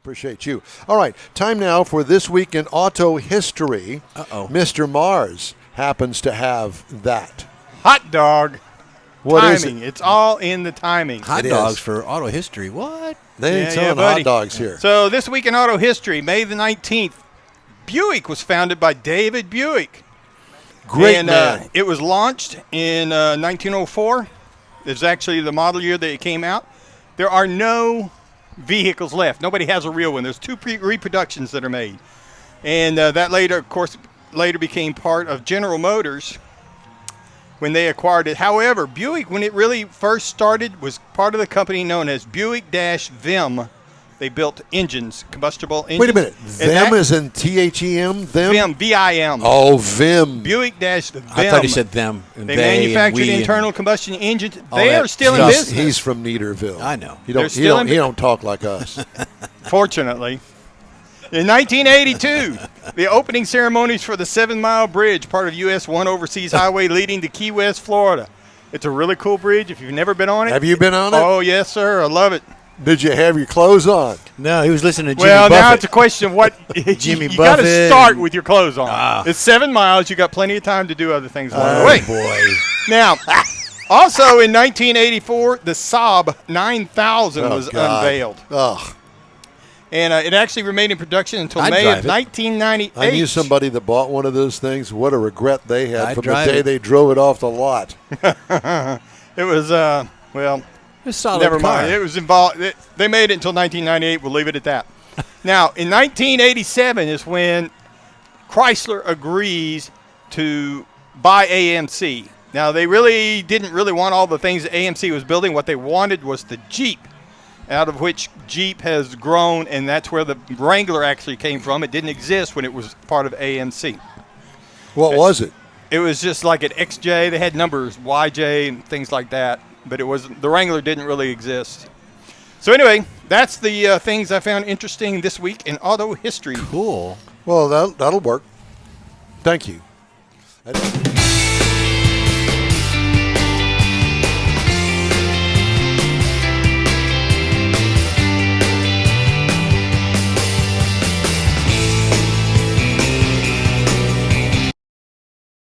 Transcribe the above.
appreciate you. All right, time now for This Week in Auto History. Mr. Mars happens to have that. Hot dog. What is timing. It's all in the timing. Hot dogs for auto history. What? They ain't selling hot dogs here. So this week in auto history, May the 19th, Buick was founded by David Buick. Great man. It was launched in 1904. It's actually the model year that it came out. There are no vehicles left. Nobody has a real one. There's 2 reproductions that are made. And that later, of course, became part of General Motors when they acquired it. However, Buick, when it really first started, was part of the company known as Buick-Vim. They built engines, combustible engines. Wait a minute. Them is in T-H-E-M? Them? Vim, V-I-M. Oh, Vim. Buick-Vim. I thought he said them. They manufactured internal combustion engines. They are still in He's business. from Neaterville. I know. He don't talk like us. Fortunately. In 1982, the opening ceremonies for the 7 Mile Bridge, part of U.S. 1 overseas highway leading to Key West, Florida. It's a really cool bridge if you've never been on it. Have you been on it? Oh, yes, sir. I love it. Did you have your clothes on? No, he was listening to Jimmy Well, Buffett. now it's a question of what Jimmy you got to Buffett. start with your clothes on. It's 7 miles. You got plenty of time to do other things along the way. Boy. Now, also in 1984, the SAAB 9000 was unveiled. Oh. And it actually remained in production until May of 1998. I knew somebody that bought one of those things. What a regret they had from the day it. they drove it off the lot. It was, well, a solid never car. mind. It was involved. They made it until 1998. We'll leave it at that. Now, in 1987 is when Chrysler agrees to buy AMC. Now, they really didn't want all the things that AMC was building. What they wanted was the Jeep, out of which Jeep has grown, and that's where the Wrangler actually came from. It didn't exist when it was part of AMC. What was it? It was just like an XJ. They had numbers, YJ, and things like that. But the Wrangler didn't really exist. So anyway, that's the things I found interesting this week in auto history. Cool. Well, that'll work. Thank you.